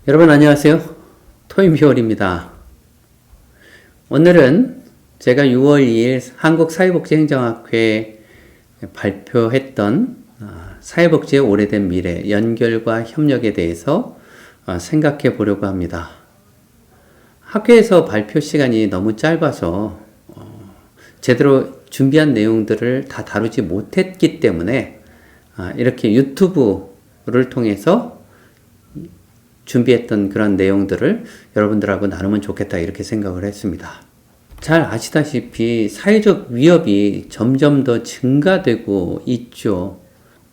여러분 안녕하세요. 토임히월입니다. 오늘은 제가 6월 2일 한국사회복지행정학회에 발표했던 사회복지의 오래된 미래, 연결과 협력에 대해서 생각해 보려고 합니다. 학회에서 발표 시간이 너무 짧아서 제대로 준비한 내용들을 다 다루지 못했기 때문에 이렇게 유튜브를 통해서 준비했던 그런 내용들을 여러분들하고 나누면 좋겠다 이렇게 생각을 했습니다. 잘 아시다시피 사회적 위협이 점점 더 증가되고 있죠.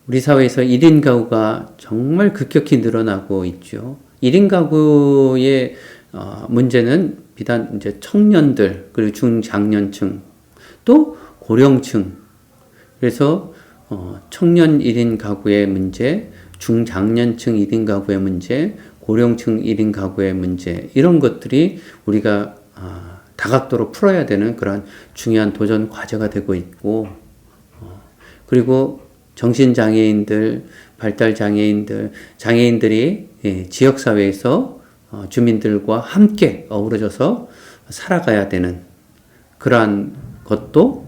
우리 사회에서 1인 가구가 정말 급격히 늘어나고 있죠. 1인 가구의 문제는 비단 이제 청년들 그리고 중장년층 또 고령층, 그래서 청년 1인 가구의 문제, 중장년층 1인 가구의 문제, 고령층 1인 가구의 문제, 이런 것들이 우리가 다각도로 풀어야 되는 그런 중요한 도전 과제가 되고 있고, 그리고 정신장애인들, 발달장애인들, 장애인들이 지역사회에서 주민들과 함께 어우러져서 살아가야 되는 그러한 것도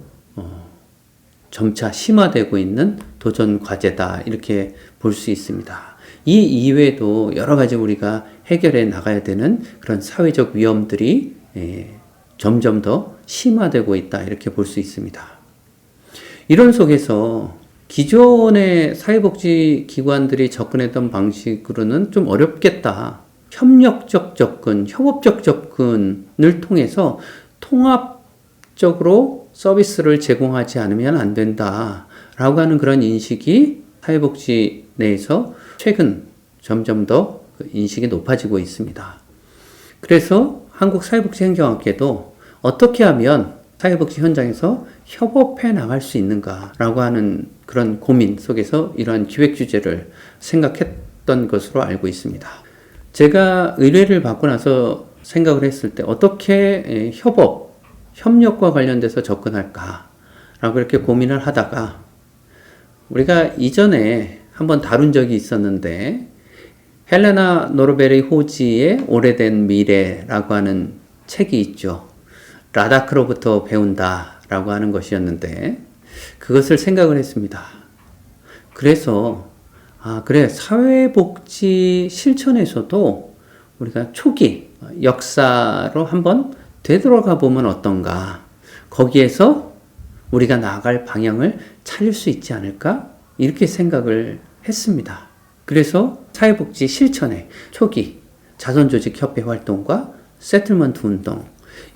점차 심화되고 있는 도전 과제다 이렇게 볼 수 있습니다. 이 이외에도 여러 가지 우리가 해결해 나가야 되는 그런 사회적 위험들이 점점 더 심화되고 있다 이렇게 볼 수 있습니다. 이런 속에서 기존의 사회복지 기관들이 접근했던 방식으로는 좀 어렵겠다. 협력적 접근, 협업적 접근을 통해서 통합적으로 서비스를 제공하지 않으면 안 된다라고 하는 그런 인식이 사회복지 내에서 최근 점점 더 인식이 높아지고 있습니다. 그래서 한국사회복지행정학회도 어떻게 하면 사회복지 현장에서 협업해 나갈 수 있는가라고 하는 그런 고민 속에서 이러한 기획 주제를 생각했던 것으로 알고 있습니다. 제가 의뢰를 받고 나서 생각을 했을 때 어떻게 협력과 관련돼서 접근할까라고 이렇게 고민을 하다가 우리가 이전에 한번 다룬 적이 있었는데 헬레나 노르베리 호지의 오래된 미래라고 하는 책이 있죠. 라다크로부터 배운다라고 하는 것이었는데 그것을 생각을 했습니다. 그래서 그래, 사회복지 실천에서도 우리가 초기 역사로 한번 되돌아가 보면 어떤가, 거기에서 우리가 나아갈 방향을 찾을 수 있지 않을까 이렇게 생각을 했습니다. 그래서 사회복지 실천의 초기 자선조직협회 활동과 세틀먼트 운동,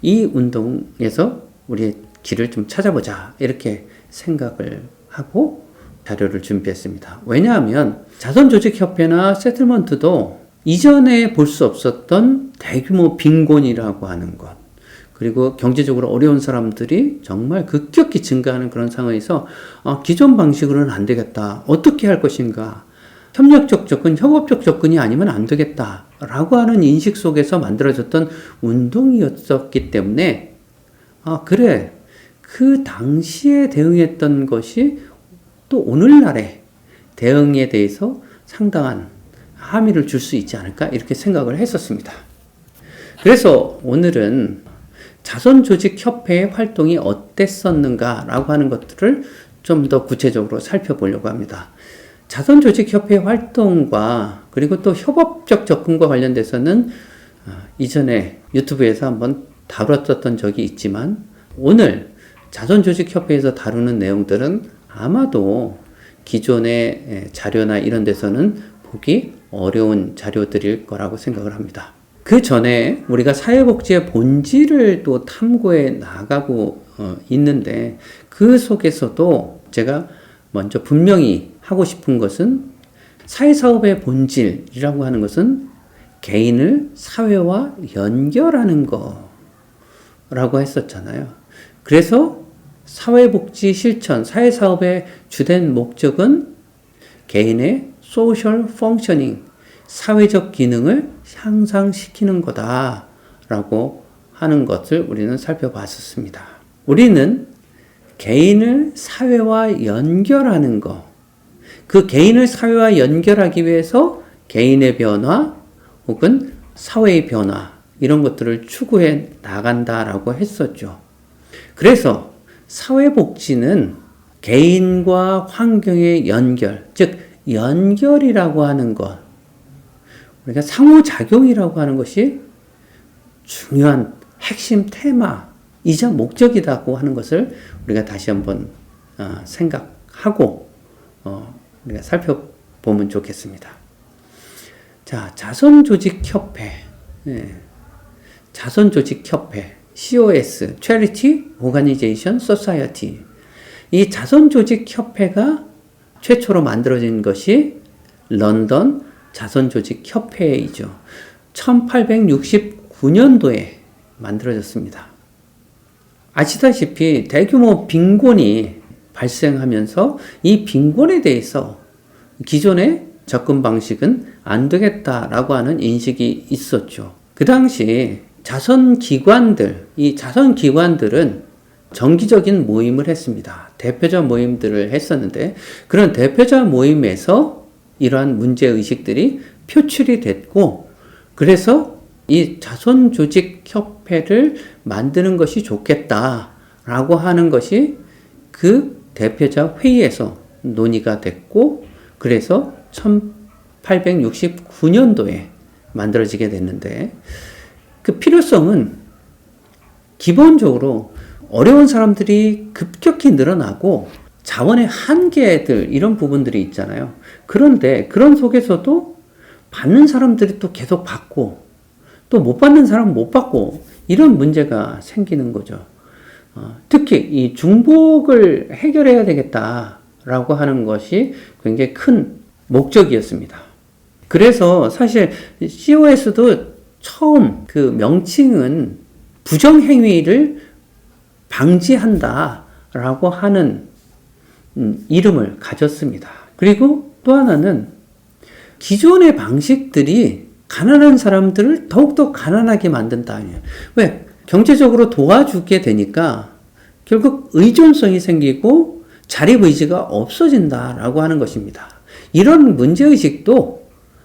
이 운동에서 우리의 길을 좀 찾아보자 이렇게 생각을 하고 자료를 준비했습니다. 왜냐하면 자선조직협회나 세틀먼트도 이전에 볼 수 없었던 대규모 빈곤이라고 하는 것, 그리고 경제적으로 어려운 사람들이 정말 급격히 증가하는 그런 상황에서 기존 방식으로는 안 되겠다. 어떻게 할 것인가. 협력적 접근, 협업적 접근이 아니면 안 되겠다라고 하는 인식 속에서 만들어졌던 운동이었기 때문에 그래, 그 당시에 대응했던 것이 또 오늘날의 대응에 대해서 상당한 함의를 줄 수 있지 않을까 이렇게 생각을 했었습니다. 그래서 오늘은 자선조직협회의 활동이 어땠었는가라고 하는 것들을 좀 더 구체적으로 살펴보려고 합니다. 자선조직협회의 활동과 그리고 또 협업적 접근과 관련돼서는 이전에 유튜브에서 한번 다뤘었던 적이 있지만 오늘 자선조직협회에서 다루는 내용들은 아마도 기존의 자료나 이런 데서는 보기 어려운 자료들일 거라고 생각을 합니다. 그 전에 우리가 사회복지의 본질을 또 탐구해 나가고 있는데 그 속에서도 제가 먼저 분명히 하고 싶은 것은 사회사업의 본질이라고 하는 것은 개인을 사회와 연결하는 거라고 했었잖아요. 그래서 사회복지 실천, 사회사업의 주된 목적은 개인의 소셜 펑셔닝, 사회적 기능을 향상시키는 거다라고 하는 것을 우리는 살펴봤었습니다. 우리는 개인을 사회와 연결하는 것, 그 개인을 사회와 연결하기 위해서 개인의 변화, 혹은 사회의 변화 이런 것들을 추구해 나간다라고 했었죠. 그래서 사회복지는 개인과 환경의 연결, 즉 연결이라고 하는 것, 우리가 상호작용이라고 하는 것이 중요한 핵심 테마이자 목적이라고 하는 것을 우리가 다시 한번 생각하고 우리가 살펴보면 좋겠습니다. 자, 자선조직협회, 자선조직협회, COS, Charity Organization Society. 이 자선조직협회가 최초로 만들어진 것이 런던 자선조직협회이죠. 1869년도에 만들어졌습니다. 아시다시피 대규모 빈곤이 발생하면서 이 빈곤에 대해서 기존의 접근 방식은 안 되겠다라고 하는 인식이 있었죠. 그 당시 이 자선기관들은 정기적인 모임을 했습니다. 대표자 모임들을 했었는데 그런 대표자 모임에서 이러한 문제의식들이 표출이 됐고 그래서 이 자선조직협회를 만드는 것이 좋겠다라고 하는 것이 그 대표자 회의에서 논의가 됐고 그래서 1869년도에 만들어지게 됐는데 그 필요성은 기본적으로 어려운 사람들이 급격히 늘어나고 자원의 한계들 이런 부분들이 있잖아요. 그런데 그런 속에서도 받는 사람들이 또 계속 받고 또 못 받는 사람은 못 받고 이런 문제가 생기는 거죠. 특히 이 중복을 해결해야 되겠다라고 하는 것이 굉장히 큰 목적이었습니다. 그래서 사실 COS도 처음 그 명칭은 부정행위를 방지한다라고 하는 이름을 가졌습니다. 그리고 또 하나는 기존의 방식들이 가난한 사람들을 더욱더 가난하게 만든다. 왜? 경제적으로 도와주게 되니까 결국 의존성이 생기고 자립의지가 없어진다라고 하는 것입니다. 이런 문제의식도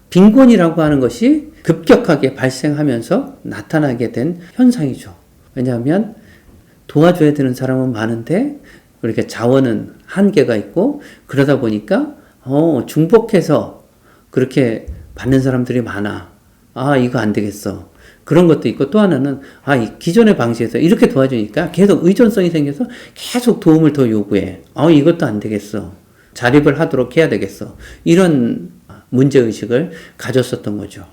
빈곤이라고 하는 것이 급격하게 발생하면서 나타나게 된 현상이죠. 왜냐하면 도와줘야 되는 사람은 많은데 그렇게 자원은 한계가 있고 그러다 보니까 중복해서 그렇게 받는 사람들이 많아. 이거 안 되겠어. 그런 것도 있고 또 하나는 이 기존의 방식에서 이렇게 도와주니까 계속 의존성이 생겨서 계속 도움을 더 요구해. 이것도 안 되겠어. 자립을 하도록 해야 되겠어. 이런 문제의식을 가졌었던 거죠.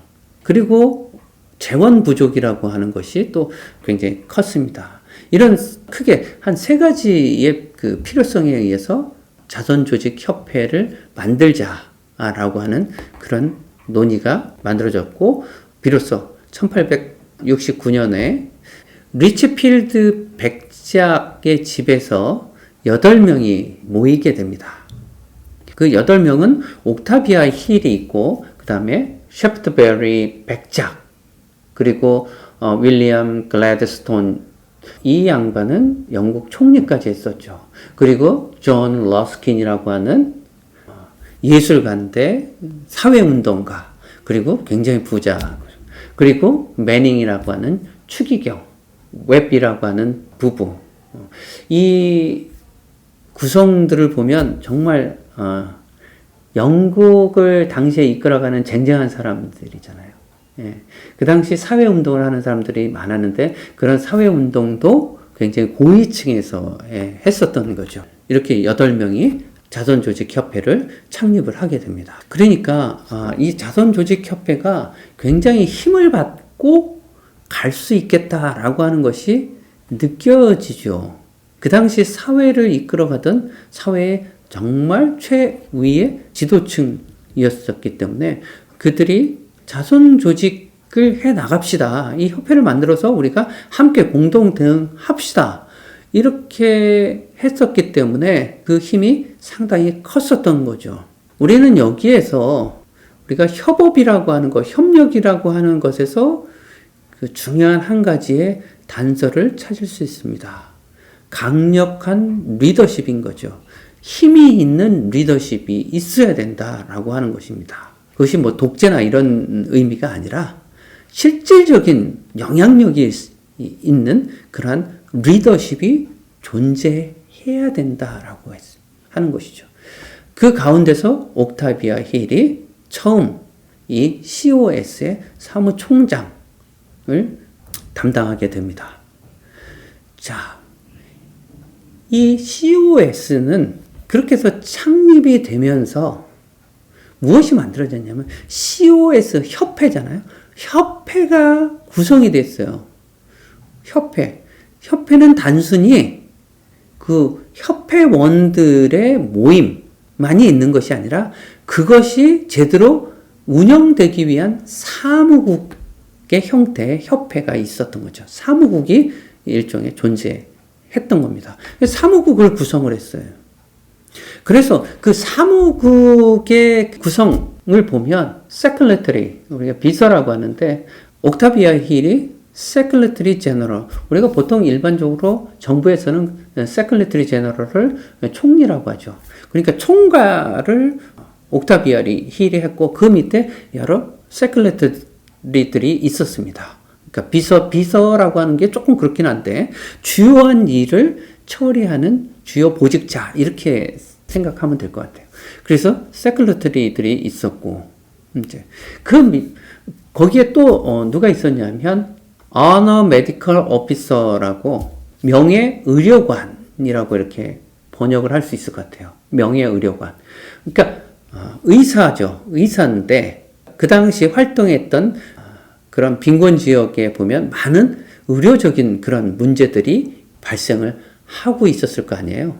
그리고 재원 부족이라고 하는 것이 또 굉장히 컸습니다. 이런 크게 한 세 가지의 그 필요성에 의해서 자선조직협회를 만들자라고 하는 그런 논의가 만들어졌고 비로소 1869년에 리치필드 백작의 집에서 8명이 모이게 됩니다. 그 8명은 옥타비아 힐이 있고 그 다음에 셰프트베리 백작 그리고 윌리엄 글래드스톤 이 양반은 영국 총리까지 했었죠. 그리고 존 러스킨이라고 하는 예술가인데 사회운동가 그리고 굉장히 부자 그리고 매닝이라고 하는 추기경 웹이라고 하는 부부 이 구성들을 보면 정말 영국을 당시에 이끌어가는 쟁쟁한 사람들이잖아요. 그 당시 사회운동을 하는 사람들이 많았는데 그런 사회운동도 굉장히 고위층에서 했었던 거죠. 이렇게 8명이 자선조직협회를 창립을 하게 됩니다. 그러니까 이 자선조직협회가 굉장히 힘을 받고 갈 수 있겠다라고 하는 것이 느껴지죠. 그 당시 사회를 이끌어가던 사회의 정말 최위의 지도층이었었기 때문에 그들이 자선조직을 해 나갑시다. 이 협회를 만들어서 우리가 함께 공동 대응합시다. 이렇게 했었기 때문에 그 힘이 상당히 컸었던 거죠. 우리는 여기에서 우리가 협업이라고 하는 것, 협력이라고 하는 것에서 그 중요한 한 가지의 단서를 찾을 수 있습니다. 강력한 리더십인 거죠. 힘이 있는 리더십이 있어야 된다라고 하는 것입니다. 그것이 뭐 독재나 이런 의미가 아니라 실질적인 영향력이 있는 그러한 리더십이 존재해야 된다라고 하는 것이죠. 그 가운데서 옥타비아 힐이 처음 이 COS의 사무총장을 담당하게 됩니다. 자, 이 COS는 그렇게 해서 창립이 되면서 무엇이 만들어졌냐면 COS 협회잖아요. 협회가 구성이 됐어요. 협회는 단순히 그 협회원들의 모임만이 있는 것이 아니라 그것이 제대로 운영되기 위한 사무국의 형태의 협회가 있었던 거죠. 사무국이 일종의 존재했던 겁니다. 사무국을 구성을 했어요. 그래서 그 사무국의 구성을 보면 세클레터리, 우리가 비서라고 하는데 옥타비아 힐이 세클레터리 제너럴, 우리가 보통 일반적으로 정부에서는 세클레터리 제너럴을 총리라고 하죠. 그러니까 총괄을 옥타비아 힐이 했고 그 밑에 여러 세클레터리들이 있었습니다. 그러니까 비서라고 하는 게 조금 그렇긴 한데 주요한 일을 처리하는 주요 보직자 이렇게 생각하면 될 것 같아요. 그래서 세클레터리들이 있었고 이제 거기에 또 누가 있었냐면 Honor Medical Officer라고 명예의료관이라고 이렇게 번역을 할 수 있을 것 같아요. 명예의료관. 그러니까 의사죠. 의사인데 그 당시 활동했던 그런 빈곤 지역에 보면 많은 의료적인 그런 문제들이 발생을 하고 있었을 거 아니에요.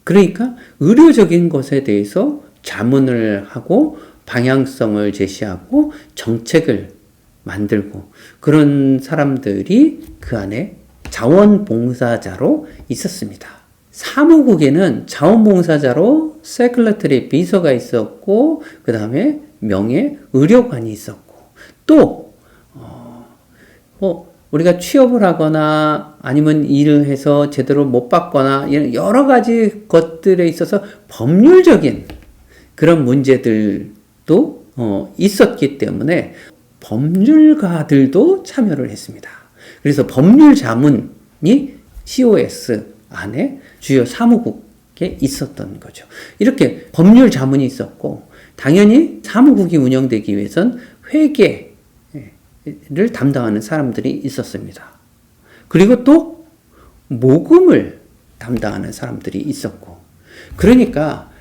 그러니까 의료적인 것에 대해서 자문을 하고 방향성을 제시하고 정책을 만들고 그런 사람들이 그 안에 자원봉사자로 있었습니다. 사무국에는 자원봉사자로 세클레터리 비서가 있었고 그 다음에 명예의료관이 있었고 또 우리가 취업을 하거나 아니면 일을 해서 제대로 못 받거나 이런 여러 가지 것들에 있어서 법률적인 그런 문제들도 있었기 때문에 법률가들도 참여를 했습니다. 그래서 법률 자문이 COS 안에 주요 사무국에 있었던 거죠. 이렇게 법률 자문이 있었고 당연히 사무국이 운영되기 위해선 회계 를 담당하는 사람들이 있었습니다. 그리고 또 모금을 담당하는 사람들이 있었고 그러니까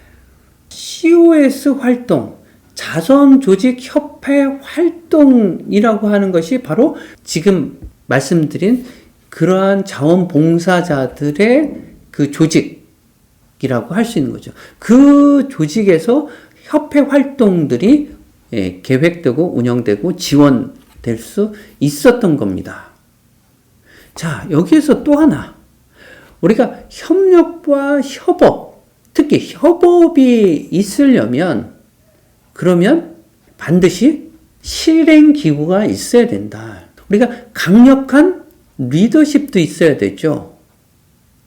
COS 활동, 자선조직협회 활동이라고 하는 것이 바로 지금 말씀드린 그러한 자원봉사자들의 그 조직이라고 할 수 있는 거죠. 그 조직에서 협회 활동들이 계획되고 운영되고 지원 될 수 있었던 겁니다. 자, 여기에서 또 하나. 우리가 협력과 협업, 특히 협업이 있으려면 그러면 반드시 실행기구가 있어야 된다. 우리가 강력한 리더십도 있어야 되죠.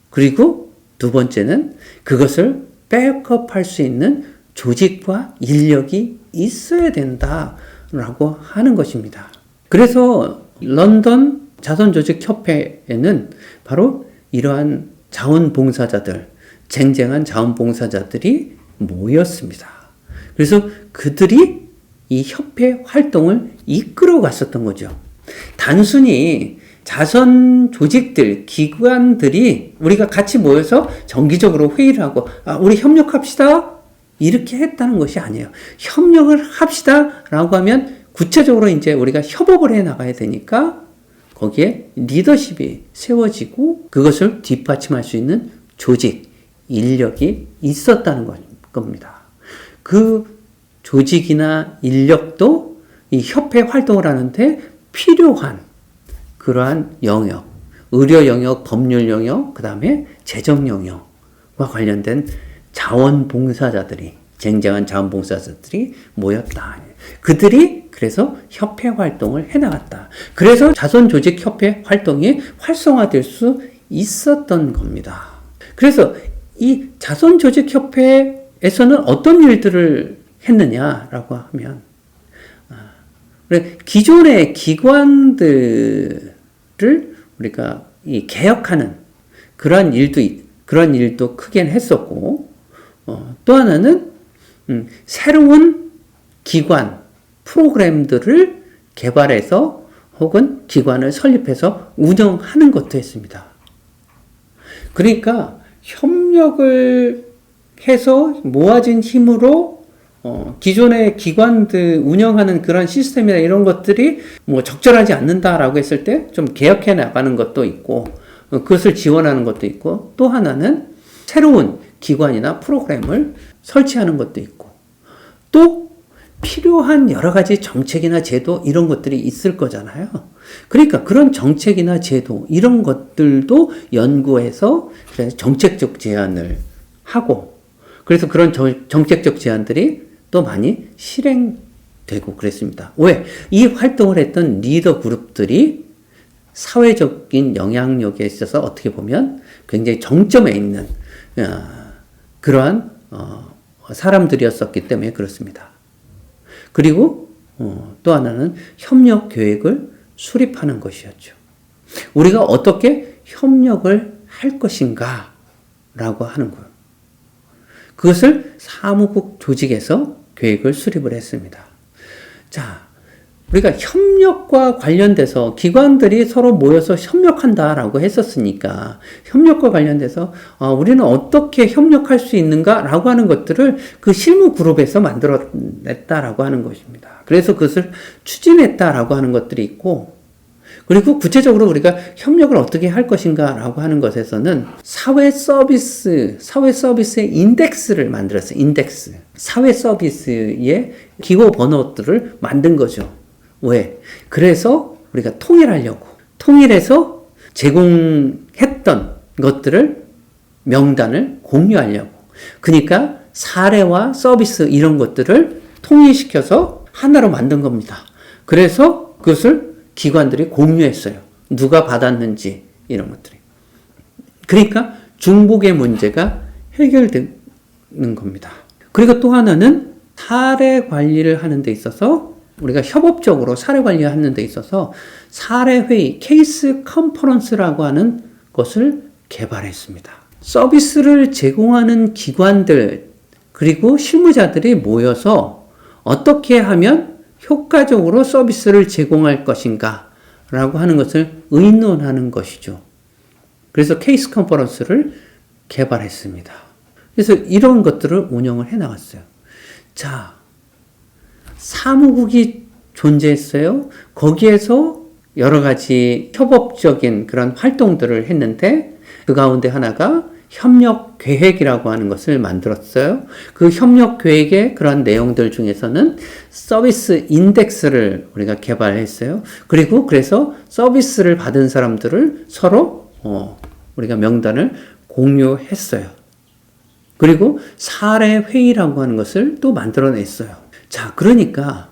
그리고 두 번째는 그것을 백업할 수 있는 조직과 인력이 있어야 된다라고 하는 것입니다. 그래서 런던 자선조직협회에는 바로 이러한 자원봉사자들, 쟁쟁한 자원봉사자들이 모였습니다. 그래서 그들이 이 협회 활동을 이끌어 갔었던 거죠. 단순히 자선 조직들, 기관들이 우리가 같이 모여서 정기적으로 회의를 하고 우리 협력합시다 이렇게 했다는 것이 아니에요. 협력을 합시다 라고 하면 구체적으로 이제 우리가 협업을 해 나가야 되니까 거기에 리더십이 세워지고 그것을 뒷받침할 수 있는 조직, 인력이 있었다는 겁니다. 그 조직이나 인력도 이 협회 활동을 하는데 필요한 그러한 영역, 의료 영역, 법률 영역, 그 다음에 재정 영역과 관련된 자원봉사자들이, 쟁쟁한 자원봉사자들이 모였다. 그들이 그래서 협회 활동을 해나갔다. 그래서 자선조직협회 활동이 활성화될 수 있었던 겁니다. 그래서 이 자선조직협회에서는 어떤 일들을 했느냐라고 하면 기존의 기관들을 우리가 이 개혁하는 그런 일도 크게 했었고, 또 하나는 새로운 기관 프로그램들을 개발해서 혹은 기관을 설립해서 운영하는 것도 했습니다. 그러니까 협력을 해서 모아진 힘으로 기존의 기관들 운영하는 그런 시스템이나 이런 것들이 뭐 적절하지 않는다라고 했을 때 좀 개혁해 나가는 것도 있고, 그것을 지원하는 것도 있고, 또 하나는 새로운 기관이나 프로그램을 설치하는 것도 있고, 또 필요한 여러 가지 정책이나 제도 이런 것들이 있을 거잖아요. 그러니까 그런 정책이나 제도 이런 것들도 연구해서 그래서 정책적 제안을 하고, 그래서 그런 정책적 제안들이 또 많이 실행되고 그랬습니다. 왜? 이 활동을 했던 리더 그룹들이 사회적인 영향력에 있어서 어떻게 보면 굉장히 정점에 있는 그러한 사람들이었었기 때문에 그렇습니다. 그리고 또 하나는 협력 계획을 수립하는 것이었죠. 우리가 어떻게 협력을 할 것인가 라고 하는 거예요. 그것을 사무국 조직에서 계획을 수립을 했습니다. 자, 우리가 협력과 관련돼서 기관들이 서로 모여서 협력한다라고 했었으니까 협력과 관련돼서 우리는 어떻게 협력할 수 있는가라고 하는 것들을 그 실무 그룹에서 만들어냈다라고 하는 것입니다. 그래서 그것을 추진했다라고 하는 것들이 있고, 그리고 구체적으로 우리가 협력을 어떻게 할 것인가라고 하는 것에서는 사회 서비스의 인덱스를 만들었어요. 인덱스. 사회 서비스의 기호 번호들을 만든 거죠. 왜? 그래서 우리가 통일해서 제공했던 것들을 명단을 공유하려고. 그러니까 사례와 서비스 이런 것들을 통일시켜서 하나로 만든 겁니다. 그래서 그것을 기관들이 공유했어요. 누가 받았는지 이런 것들이. 그러니까 중복의 문제가 해결되는 겁니다. 그리고 또 하나는 사례 관리를 하는 데 있어서 우리가 협업적으로 사례 관리를 하는 데 있어서 사례회의, 케이스 컨퍼런스라고 하는 것을 개발했습니다. 서비스를 제공하는 기관들 그리고 실무자들이 모여서 어떻게 하면 효과적으로 서비스를 제공할 것인가 라고 하는 것을 의논하는 것이죠. 그래서 케이스 컨퍼런스를 개발했습니다. 그래서 이런 것들을 운영을 해 나갔어요. 자, 사무국이 존재했어요. 거기에서 여러 가지 협업적인 그런 활동들을 했는데 그 가운데 하나가 협력 계획이라고 하는 것을 만들었어요. 그 협력 계획의 그런 내용들 중에서는 서비스 인덱스를 우리가 개발했어요. 그리고 그래서 서비스를 받은 사람들을 서로 우리가 명단을 공유했어요. 그리고 사례 회의라고 하는 것을 또 만들어냈어요. 자, 그러니까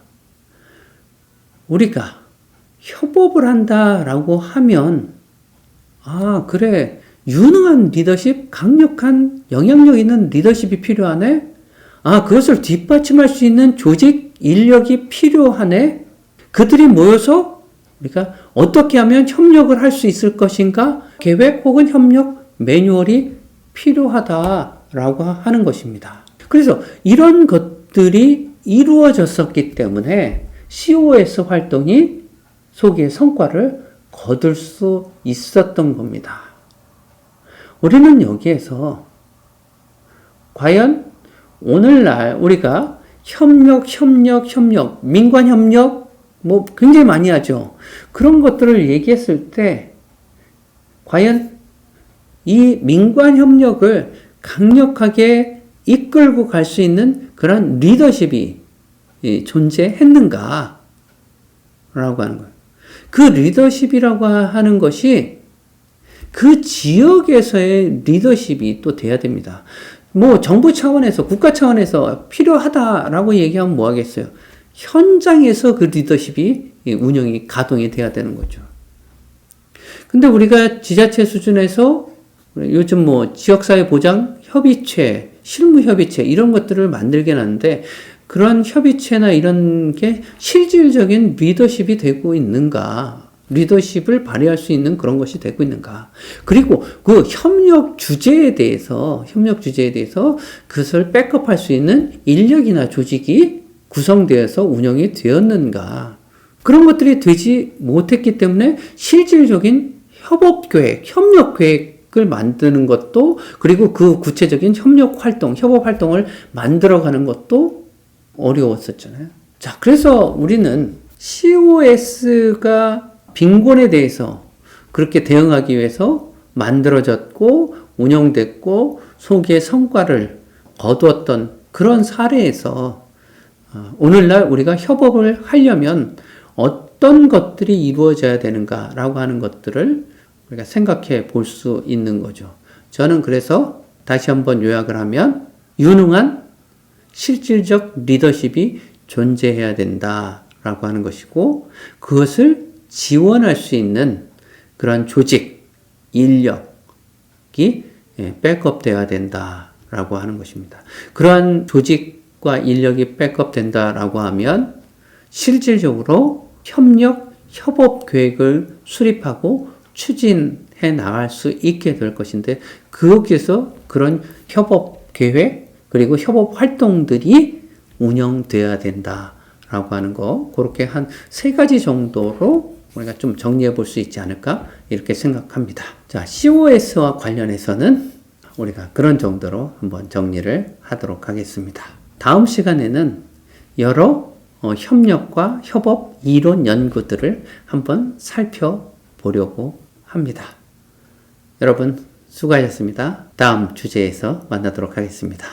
우리가 협업을 한다라고 하면 그래. 유능한 리더십, 강력한 영향력 있는 리더십이 필요하네? 그것을 뒷받침할 수 있는 조직 인력이 필요하네? 그들이 모여서 우리가 어떻게 하면 협력을 할 수 있을 것인가? 계획 혹은 협력 매뉴얼이 필요하다라고 하는 것입니다. 그래서 이런 것들이 이루어졌었기 때문에 COS 활동이 소기의 성과를 거둘 수 있었던 겁니다. 우리는 여기에서 과연 오늘날 우리가 협력, 민관 협력 뭐 굉장히 많이 하죠. 그런 것들을 얘기했을 때 과연 이 민관 협력을 강력하게 이끌고 갈 수 있는 그런 리더십이 존재했는가? 라고 하는 거예요. 그 리더십이라고 하는 것이 그 지역에서의 리더십이 또 돼야 됩니다. 뭐 정부 차원에서 국가 차원에서 필요하다라고 얘기하면 뭐 하겠어요? 현장에서 그 리더십이 운영이 가동이 돼야 되는 거죠. 근데 우리가 지자체 수준에서 요즘 뭐 지역사회 보장 협의체, 실무협의체 이런 것들을 만들긴 하는데 그런 협의체나 이런 게 실질적인 리더십이 되고 있는가? 리더십을 발휘할 수 있는 그런 것이 되고 있는가? 그리고 그 협력 주제에 대해서 그것을 백업할 수 있는 인력이나 조직이 구성되어서 운영이 되었는가? 그런 것들이 되지 못했기 때문에 실질적인 협업 계획, 협력 계획을 만드는 것도, 그리고 그 구체적인 협업 활동을 만들어가는 것도 어려웠었잖아요. 자, 그래서 우리는 COS가 빈곤에 대해서 그렇게 대응하기 위해서 만들어졌고 운영됐고 소기의 성과를 거두었던 그런 사례에서 오늘날 우리가 협업을 하려면 어떤 것들이 이루어져야 되는가라고 하는 것들을 우리가 생각해 볼 수 있는 거죠. 저는 그래서 다시 한번 요약을 하면 유능한 실질적 리더십이 존재해야 된다라고 하는 것이고, 그것을 지원할 수 있는 그런 조직, 인력이 백업되어야 된다라고 하는 것입니다. 그러한 조직과 인력이 백업된다라고 하면 실질적으로 협업 계획을 수립하고 추진해 나갈 수 있게 될 것인데, 거기에서 그런 협업 계획 그리고 협업 활동들이 운영되어야 된다라고 하는 거, 그렇게 한 3가지 정도로 우리가 좀 정리해 볼 수 있지 않을까 이렇게 생각합니다. 자, COS와 관련해서는 우리가 그런 정도로 한번 정리를 하도록 하겠습니다. 다음 시간에는 여러 협력과 협업 이론 연구들을 한번 살펴보려고 합니다. 여러분 수고하셨습니다. 다음 주제에서 만나도록 하겠습니다.